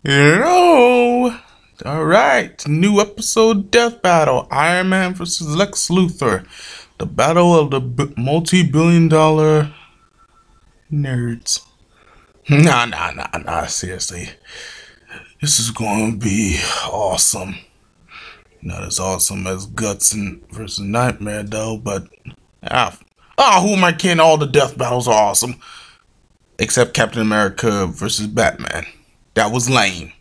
Hello! Alright, new episode Death Battle. Iron Man versus Lex Luthor. The battle of the multi-billion-dollar nerds. Nah, seriously. This is going to be awesome. Not as awesome as Guts and versus Nightmare though, but who am I kidding? All the death battles are awesome. Except Captain America versus Batman. That was lame.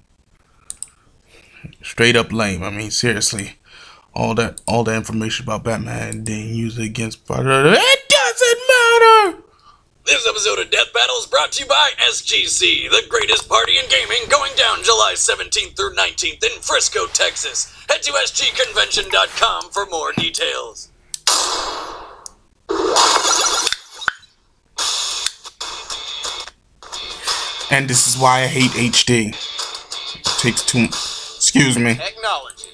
Straight up lame. I mean, seriously. All that information about Batman and then use it against Spider. It doesn't matter! This episode of Death Battle is brought to you by SGC, the greatest party in gaming, going down July 17th through 19th in Frisco, Texas. Head to sgconvention.com for more details. And this is why I hate HD. It takes too much. Excuse me. Technology.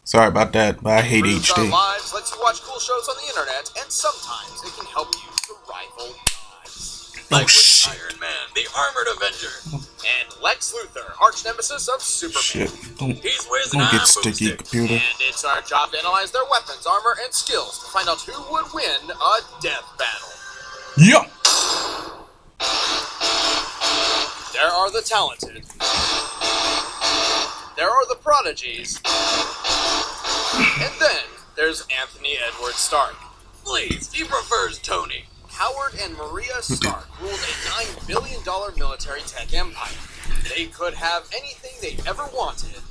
Sorry about that, but I hate HD. Our lives lets you watch cool shows on the internet, and sometimes it can help you to rival gods. Like with Iron Man, the Armored Avenger, and Lex Luthor, arch nemesis of Superman. Shit, don't get sticky, computer. And it's our job to analyze their weapons, armor, and skills to find out who would win a death battle. Yeah. There are the talented. There are the prodigies. And then there's Anthony Edward Stark. Please, he prefers Tony. Howard and Maria Stark ruled a $9 billion military tech empire. They could have anything they ever wanted,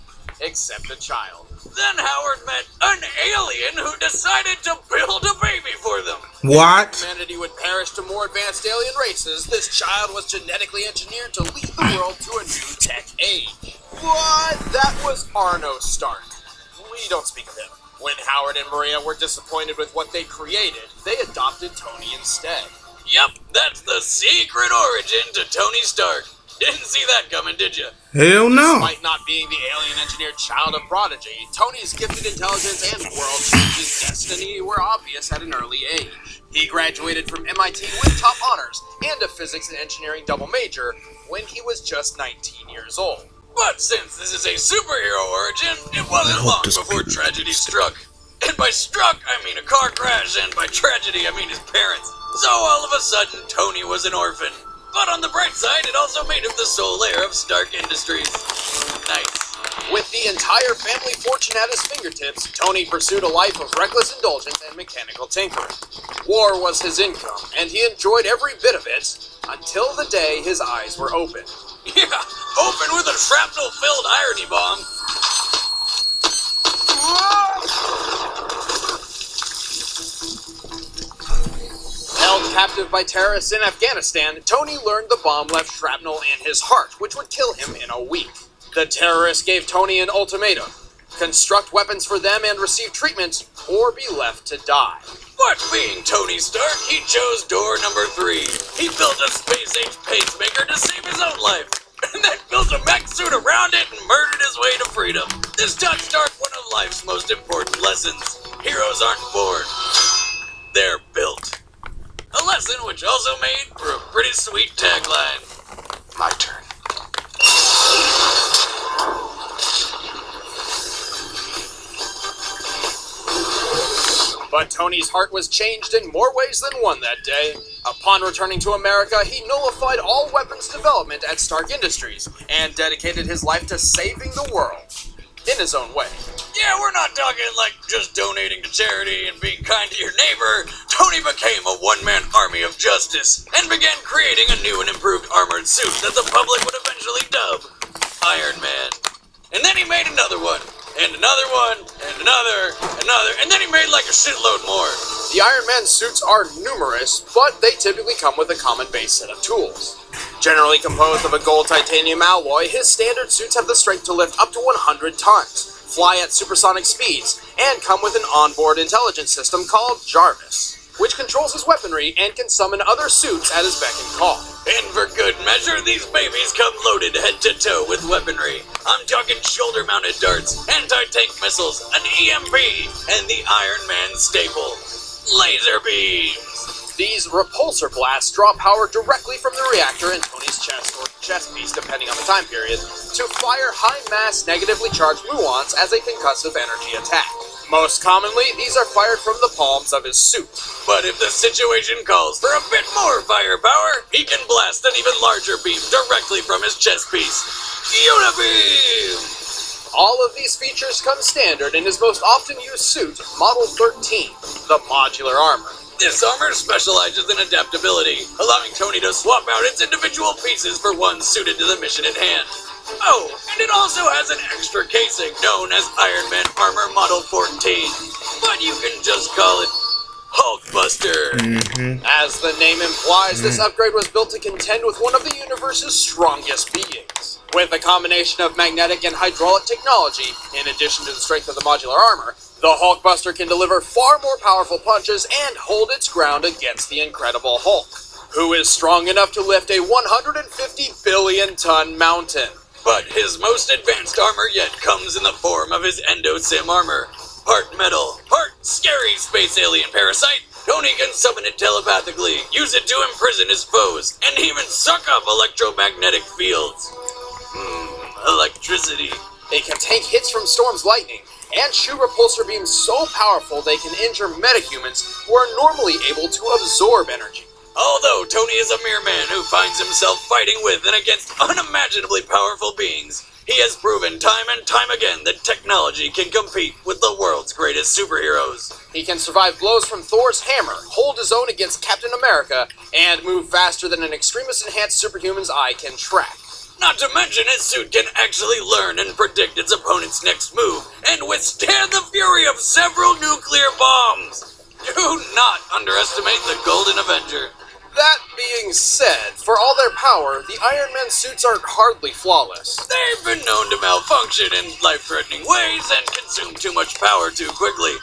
except a child. Then Howard met an alien who decided to build a baby for them. What? If humanity would perish to more advanced alien races, this child was genetically engineered to lead the world to a new tech age. What? That was Arno Stark. We don't speak of him. When Howard and Maria were disappointed with what they created, they adopted Tony instead. Yep, that's the secret origin to Tony Stark. Didn't see that coming, did you? Hell no. Despite not being the alien-engineered child of prodigy, Tony's gifted intelligence and world-changing destiny were obvious at an early age. He graduated from MIT with top honors and a physics and engineering double major when he was just 19 years old. But since this is a superhero origin, it wasn't long before tragedy struck. And by struck, I mean a car crash, and by tragedy, I mean his parents. So all of a sudden, Tony was an orphan. But on the bright side, it also made him the sole heir of Stark Industries. Nice. With the entire family fortune at his fingertips, Tony pursued a life of reckless indulgence and mechanical tinkering. War was his income, and he enjoyed every bit of it, until the day his eyes were open. Yeah, open with a shrapnel-filled irony bomb. Held captive by terrorists in Afghanistan, Tony learned the bomb left shrapnel in his heart, which would kill him in a week. The terrorists gave Tony an ultimatum: construct weapons for them and receive treatment, or be left to die. But being Tony Stark, he chose door number 3. He built a space-age pacemaker to save his own life, and then built a mech suit around it and murdered his way to freedom. This taught Stark one of life's most important lessons. Heroes aren't born, they're built. A lesson which also made for a pretty sweet tagline. My turn. But Tony's heart was changed in more ways than one that day. Upon returning to America, he nullified all weapons development at Stark Industries and dedicated his life to saving the world, in his own way. Yeah, we're not talking like just donating to charity and being kind to your neighbor. Tony became a one-man army of justice and began creating a new and improved armored suit that the public would eventually dub Iron Man. And then he made another one. And another one, and another, and then he made like a shitload more. The Iron Man suits are numerous, but they typically come with a common base set of tools. Generally composed of a gold titanium alloy, his standard suits have the strength to lift up to 100 tons, fly at supersonic speeds, and come with an onboard intelligence system called Jarvis, which controls his weaponry and can summon other suits at his beck and call. And for good measure, these babies come loaded head to toe with weaponry. I'm talking shoulder-mounted darts, anti-tank missiles, an EMP, and the Iron Man staple, laser beams. These repulsor blasts draw power directly from the reactor in Tony's chest or chess piece depending on the time period, to fire high-mass negatively charged muons as a concussive energy attack. Most commonly, these are fired from the palms of his suit. But if the situation calls for a bit more firepower, he can blast an even larger beam directly from his chest piece. Unibeam! All of these features come standard in his most often used suit, Model 13, the modular armor. This armor specializes in adaptability, allowing Tony to swap out its individual pieces for one suited to the mission at hand. Oh, and it also has an extra casing known as Iron Man Armor Model 14, but you can just call it Hulkbuster. As the name implies, this upgrade was built to contend with one of the universe's strongest beings. With a combination of magnetic and hydraulic technology, in addition to the strength of the modular armor, the Hulkbuster can deliver far more powerful punches and hold its ground against the Incredible Hulk, who is strong enough to lift a 150 billion-ton mountain. But his most advanced armor yet comes in the form of his Endosim armor. Part metal, part scary space alien parasite, Tony can summon it telepathically, use it to imprison his foes, and even suck up electromagnetic fields. Electricity. They can take hits from Storm's lightning, and shoot repulsor beams so powerful they can injure metahumans who are normally able to absorb energy. Although Tony is a mere man who finds himself fighting with and against unimaginably powerful beings, he has proven time and time again that technology can compete with the world's greatest superheroes. He can survive blows from Thor's hammer, hold his own against Captain America, and move faster than an Extremis-enhanced superhuman's eye can track. Not to mention his suit can actually learn and predict its opponent's next move, and withstand the fury of several nuclear bombs. Do not underestimate the Golden Avenger. That being said, for all their power, the Iron Man suits are hardly flawless. They've been known to malfunction in life-threatening ways and consume too much power too quickly,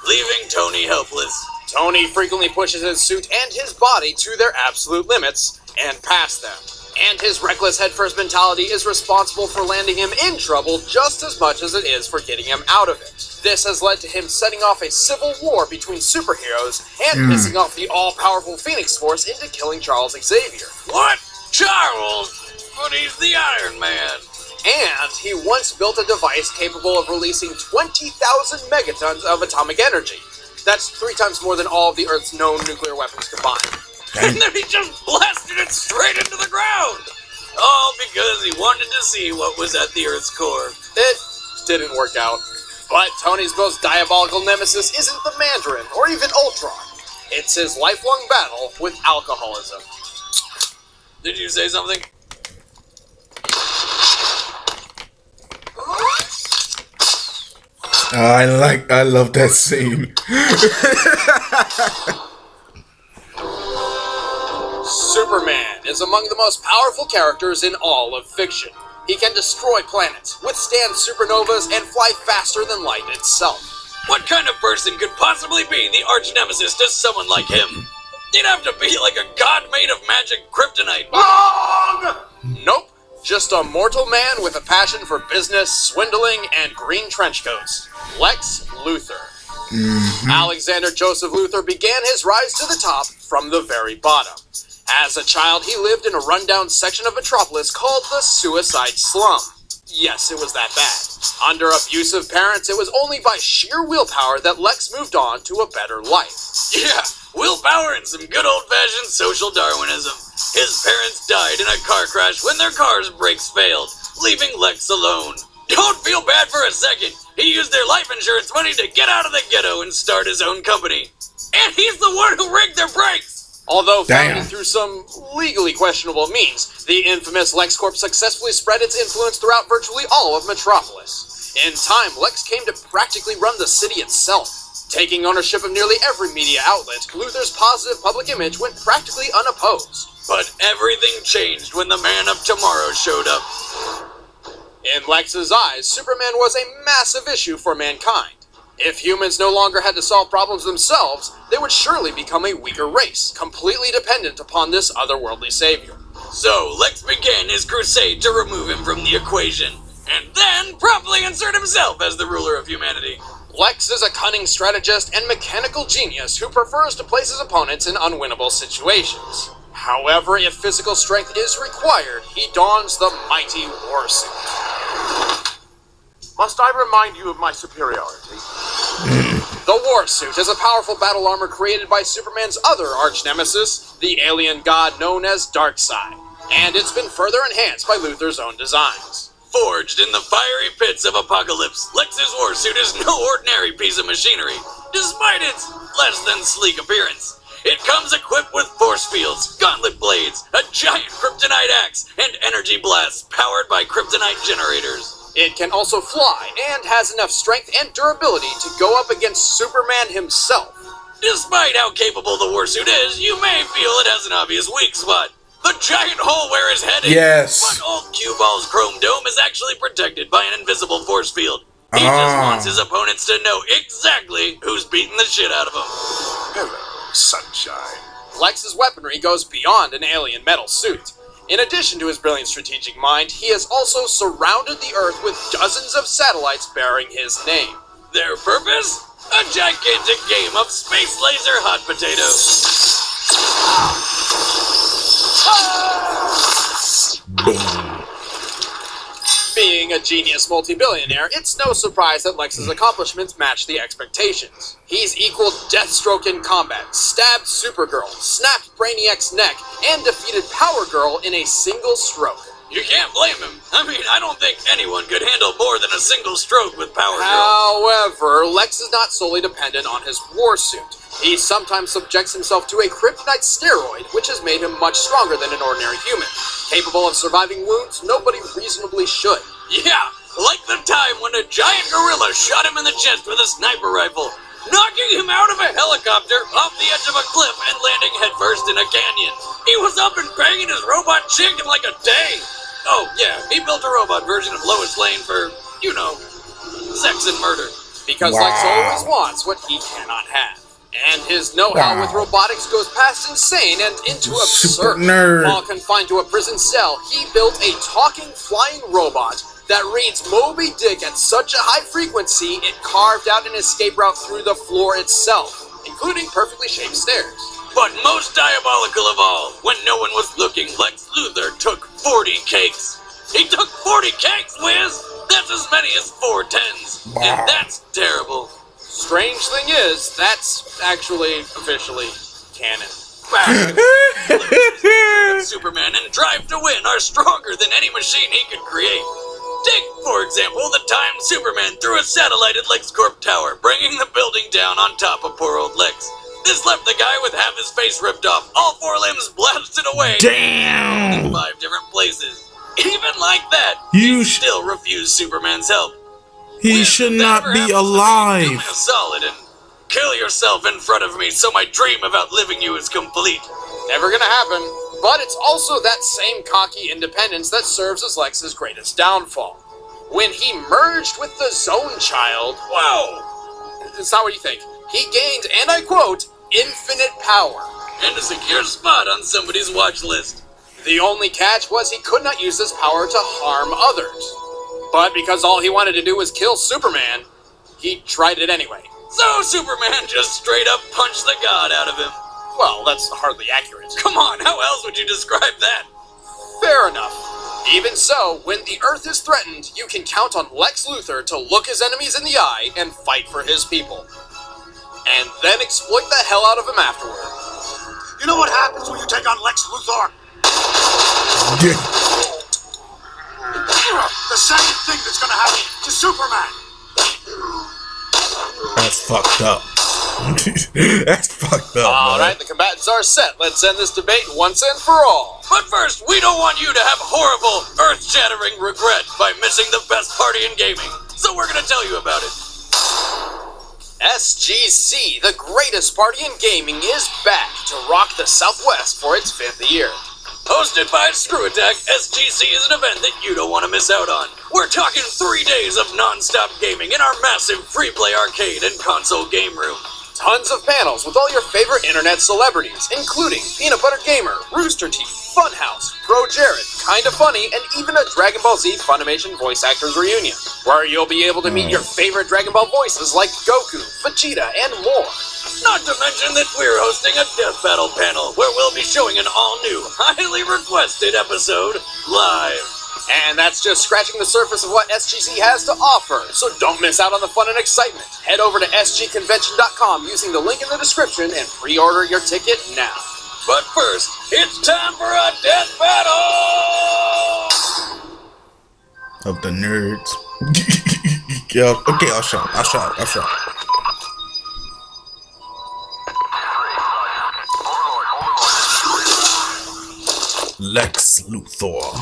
leaving Tony helpless. Tony frequently pushes his suit and his body to their absolute limits, and past them. And his reckless headfirst mentality is responsible for landing him in trouble just as much as it is for getting him out of it. This has led to him setting off a civil war between superheroes and pissing off the all-powerful Phoenix Force into killing Charles Xavier. What? Charles? But he's the Iron Man. And he once built a device capable of releasing 20,000 megatons of atomic energy. That's 3 times more than all of the Earth's known nuclear weapons combined. And then he just blasted it straight into the ground! All because he wanted to see what was at the Earth's core. It didn't work out. But Tony's most diabolical nemesis isn't the Mandarin, or even Ultron. It's his lifelong battle with alcoholism. Did you say something? I love that scene. Superman is among the most powerful characters in all of fiction. He can destroy planets, withstand supernovas, and fly faster than light itself. What kind of person could possibly be the arch-nemesis to someone like him? He'd have to be like a god made of magic kryptonite. Wrong! Nope. Just a mortal man with a passion for business, swindling, and green trench coats. Lex Luthor. Alexander Joseph Luthor began his rise to the top from the very bottom. As a child, he lived in a rundown section of Metropolis called the Suicide Slum. Yes, it was that bad. Under abusive parents, it was only by sheer willpower that Lex moved on to a better life. Yeah, willpower and some good old-fashioned social Darwinism. His parents died in a car crash when their car's brakes failed, leaving Lex alone. Don't feel bad for a second. He used their life insurance money to get out of the ghetto and start his own company. And he's the one who rigged their brakes! Although founded through some legally questionable means, the infamous LexCorp successfully spread its influence throughout virtually all of Metropolis. In time, Lex came to practically run the city itself. Taking ownership of nearly every media outlet, Luthor's positive public image went practically unopposed. But everything changed when the Man of Tomorrow showed up. In Lex's eyes, Superman was a massive issue for mankind. If humans no longer had to solve problems themselves, they would surely become a weaker race, completely dependent upon this otherworldly savior. So, Lex began his crusade to remove him from the equation, and then promptly insert himself as the ruler of humanity. Lex is a cunning strategist and mechanical genius who prefers to place his opponents in unwinnable situations. However, if physical strength is required, he dons the mighty warsuit. Must I remind you of my superiority? The warsuit is a powerful battle armor created by Superman's other arch-nemesis, the alien god known as Darkseid, and it's been further enhanced by Luthor's own designs. Forged in the fiery pits of Apocalypse, Lex's warsuit is no ordinary piece of machinery, despite its less than sleek appearance. It comes equipped with force fields, gauntlet blades, a giant kryptonite axe, and energy blasts powered by kryptonite generators. It can also fly, and has enough strength and durability to go up against Superman himself. Despite how capable the warsuit is, you may feel it has an obvious weak spot. The giant hole where his head is. Yes. But old Q-Ball's chrome dome is actually protected by an invisible force field. He just wants his opponents to know exactly who's beating the shit out of him. Hello, sunshine. Lex's weaponry goes beyond an alien metal suit. In addition to his brilliant strategic mind, he has also surrounded the Earth with dozens of satellites bearing his name. Their purpose? A gigantic game of space laser hot potato. Being a genius multi-billionaire, it's no surprise that Lex's accomplishments match the expectations. He's equaled Deathstroke in combat, stabbed Supergirl, snapped Brainiac's neck, and defeated Power Girl in a single stroke. You can't blame him. I mean, I don't think anyone could handle more than a single stroke with Power Girl. However, Lex is not solely dependent on his warsuit. He sometimes subjects himself to a kryptonite steroid, which has made him much stronger than an ordinary human. Capable of surviving wounds nobody reasonably should. Yeah, like the time when a giant gorilla shot him in the chest with a sniper rifle, knocking him out of a helicopter off the edge of a cliff and landing headfirst in a canyon. He was up and banging his robot chick in like a day. Oh, yeah, he built a robot version of Lois Lane for, you know, sex and murder. Because Lex always wants what he cannot have. And his know-how with robotics goes past insane and into absurd. While confined to a prison cell, he built a talking, flying robot that reads Moby Dick at such a high frequency it carved out an escape route through the floor itself, including perfectly shaped stairs. But most diabolical of all, when no one was looking, Lex Luthor took 40 cakes. He took 40 cakes, Wiz! That's as many as 4 tens. And that's terrible. Strange thing is, that's actually officially canon. Superman and Drive to Win are stronger than any machine he could create. Take, for example, the time Superman threw a satellite at LexCorp Tower, bringing the building down on top of poor old Lex. This left the guy with half his face ripped off, all 4 limbs blasted away. Damn! In 5 different places. Even like that, You he still refused Superman's help. He should not be alive. Do me a solid and kill yourself in front of me so my dream of outliving you is complete. Never gonna happen. But it's also that same cocky independence that serves as Lex's greatest downfall. When he merged with the Zone Child, whoa! It's not what you think. He gained, and I quote, infinite power. And a secure spot on somebody's watch list. The only catch was he could not use this power to harm others. But because all he wanted to do was kill Superman, he tried it anyway. So Superman just straight up punched the god out of him. Well, that's hardly accurate. Come on, how else would you describe that? Fair enough. Even so, when the Earth is threatened, you can count on Lex Luthor to look his enemies in the eye and fight for his people. And then exploit the hell out of him afterward. You know what happens when you take on Lex Luthor? The same thing that's gonna happen to Superman. That's fucked up. That's fucked up. Alright, the combatants are set. Let's end this debate once and for all. But first, we don't want you to have horrible, earth-shattering regret by missing the best party in gaming. So we're gonna tell you about it. SGC, the greatest party in gaming, is back to rock the Southwest for its 5th year. Hosted by Screw Attack, SGC is an event that you don't want to miss out on. We're talking 3 days of non-stop gaming in our massive free-play arcade and console game room. Tons of panels with all your favorite internet celebrities, including Peanut Butter Gamer, Rooster Teeth, Funhouse, Bro Jared, Kinda Funny, and even a Dragon Ball Z Funimation voice actors reunion, where you'll be able to meet your favorite Dragon Ball voices like Goku, Vegeta, and more. Not to mention that we're hosting a death battle panel where we'll be showing an all-new, highly requested episode live. And that's just scratching the surface of what SGZ has to offer, so don't miss out on the fun and excitement. Head over to sgconvention.com using the link in the description and pre-order your ticket now. But first, it's time for a death battle! Of the nerds. Yeah, okay, I'll shout. Lex Luthor.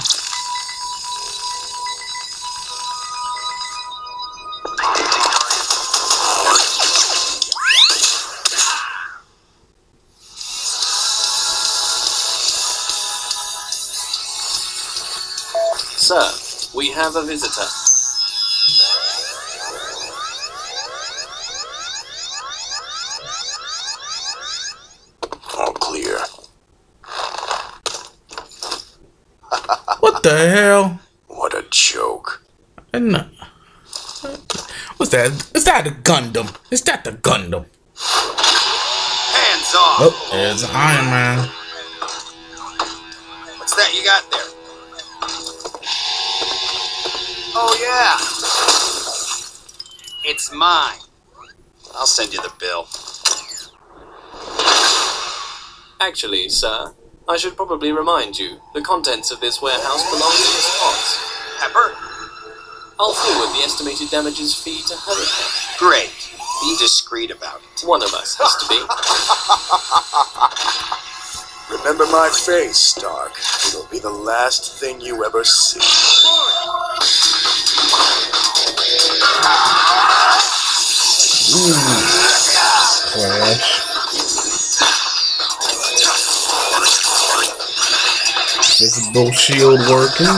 Sir, we have a visitor. All clear. What the hell? What a joke. And what's that? Is that a Gundam? Is that the Gundam? Hands off! Oh, there's Iron Man. What's that you got there? Oh, yeah. It's mine. I'll send you the bill. Actually, sir, I should probably remind you, the contents of this warehouse belong to Miss Potts. Pepper? I'll forward the estimated damages fee to her account. Great. Be discreet about it. One of us has to be. Remember my face, Stark. It'll be the last thing you ever see. Flash. Visible shield working.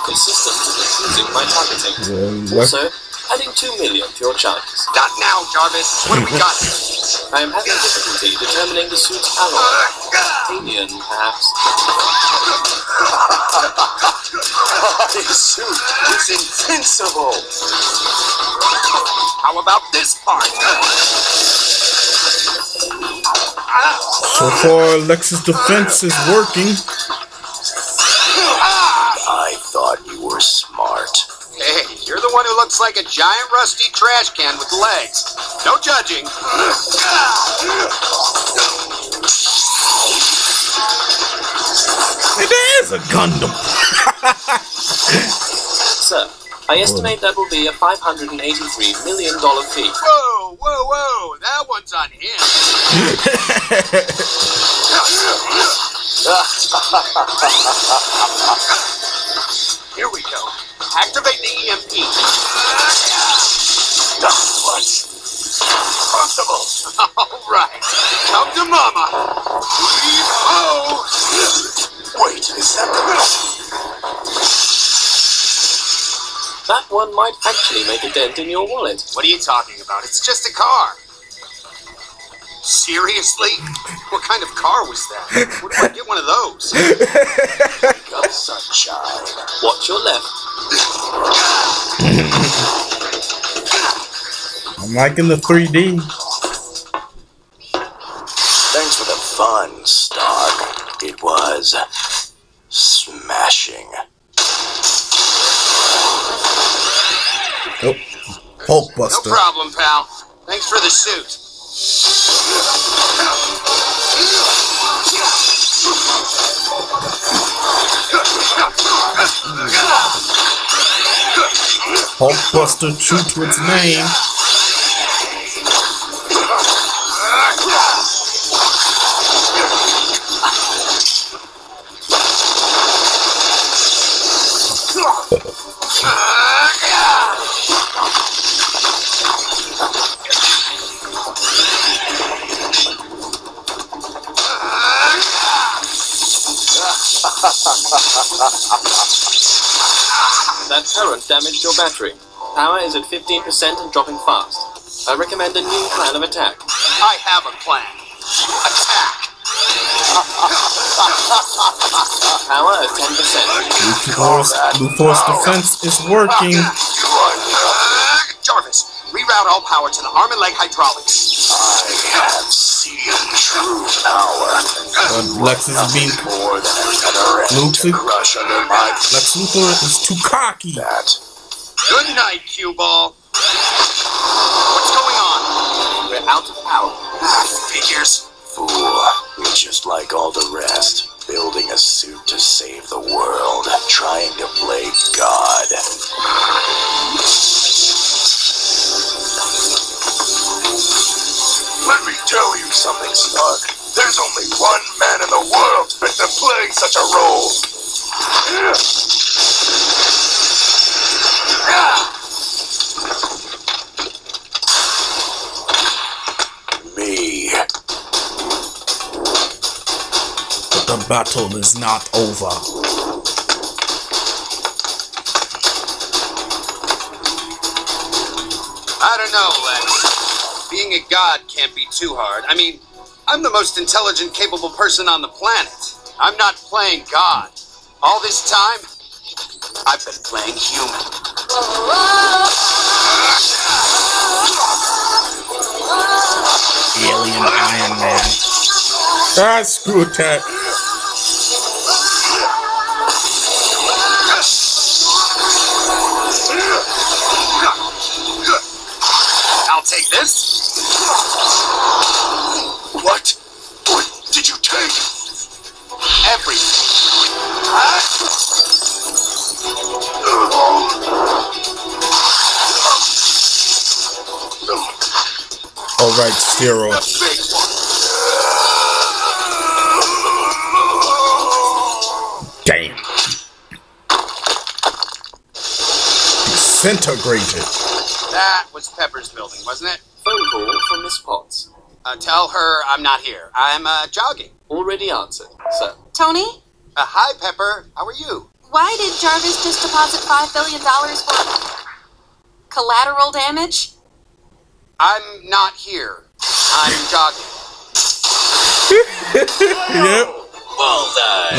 Consistent with using my targeting. Yeah, Also, adding 2 million to your charges. Not now, Jarvis. What do we got? I am having difficulty determining the suit's alloy. Alien, perhaps. This suit is invincible. How about this part? So far, Lex's defense is working. I thought you were smart. Hey, you're the one who looks like a giant rusty trash can with legs. No judging. It is a Gundam. Sir, I estimate that will be a $583 million fee. Whoa, whoa, whoa. That one's on him. Here we go. Activate the EMP. What? Possible. All right. Come to mama. Oh. Wait, is that the... That one might actually make a dent in your wallet. What are you talking about? It's just a car. Seriously? What kind of car was that? Where do I get one of those? Come, sunshine. Watch your left. I'm liking the 3D. Thanks for the fun, Stark. It was smashing. Oh, Hulk No Buster. problem, pal. Thanks for the suit. Hulk Buster, true to its name. That current damaged your battery. Power is at 15% and dropping fast. I recommend a new plan of attack. I have a plan. Attack. Power at 10%. Luthor's defense is working. Jarvis, reroute all power to the arm and leg hydraulics. I have seen true power. Lex is being More than another end to crush under my Lex Luthor is too cocky. that. Good night, cue ball. What's going on? We're out of power. Figures. Fool. You're just like all the rest. Building a suit to save the world. Trying to play God. Let me tell you something, Stark. There's only one man in the world fit to play such a role. Me. But the battle is not over. I don't know, Lex. Being a god can't be too hard. I mean, I'm the most intelligent, capable person on the planet. I'm not playing God. All this time, I've been playing human. Alien Iron Man. Ah, screw that. I'll take this. What? What did you take? Everything. Alright, Zero. Big one. Damn. Disintegrated. That was Pepper's building, wasn't it? Phone call from Miss Potts. Tell her I'm not here. I'm jogging. Already answered, sir. Tony, Hi, Pepper. How are you? why did Jarvis just deposit $5 billion for collateral damage? I'm not here. I'm jogging. Yep. Bullseye!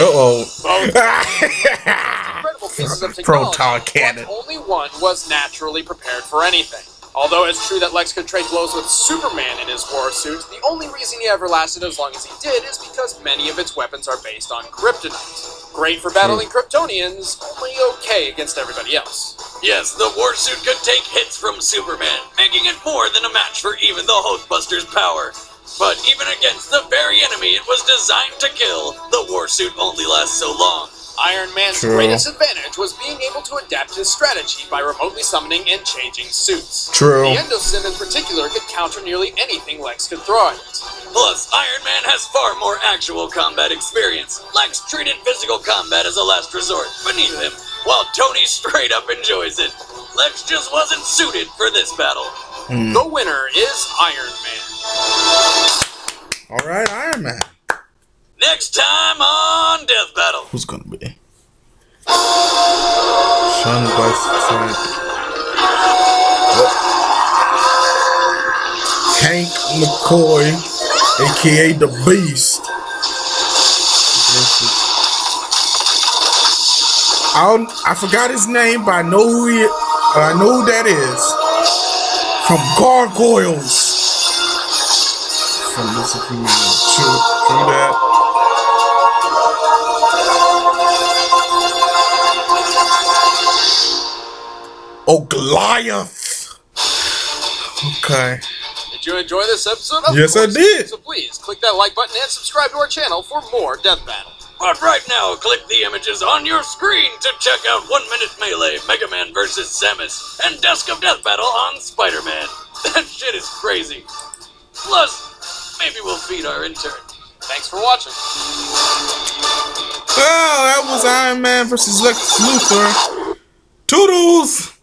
Incredible pieces of technology, Proton cannon. but only one was naturally prepared for anything. Although it's true that Lex could trade blows with Superman in his war suit, the only reason he ever lasted as long as he did is because many of its weapons are based on kryptonite. Great for battling Kryptonians, only okay against everybody else. Yes, the warsuit could take hits from Superman, making it more than a match for even the Hulkbuster's power. But even against the very enemy it was designed to kill, the warsuit only lasts so long. Iron Man's True. greatest advantage was being able to adapt his strategy by remotely summoning and changing suits. True. The Endosim in particular could counter nearly anything Lex could throw at it. Plus, Iron Man has far more actual combat experience. Lex treated physical combat as a last resort, beneath him, while Tony straight up enjoys it. Lex just wasn't suited for this battle. The winner is Iron Man. Alright, Iron Man. Next time on Death Battle. Who's gonna be? Sean West. Hank McCoy, aka the Beast. I forgot his name, but I know who I know who that is. From Gargoyles. From this, if you mean true that. Oh, Goliath! Okay. Did you enjoy this episode? Yes, I did. So please, click that like button and subscribe to our channel for more Death Battle. But right now, click the images on your screen to check out 1 Minute Melee, Mega Man vs. Samus, and Desk of Death Battle on Spider-Man. That shit is crazy. Plus, maybe we'll feed our intern. Thanks for watching. Well, that was Iron Man versus Lex Luthor. Toodles!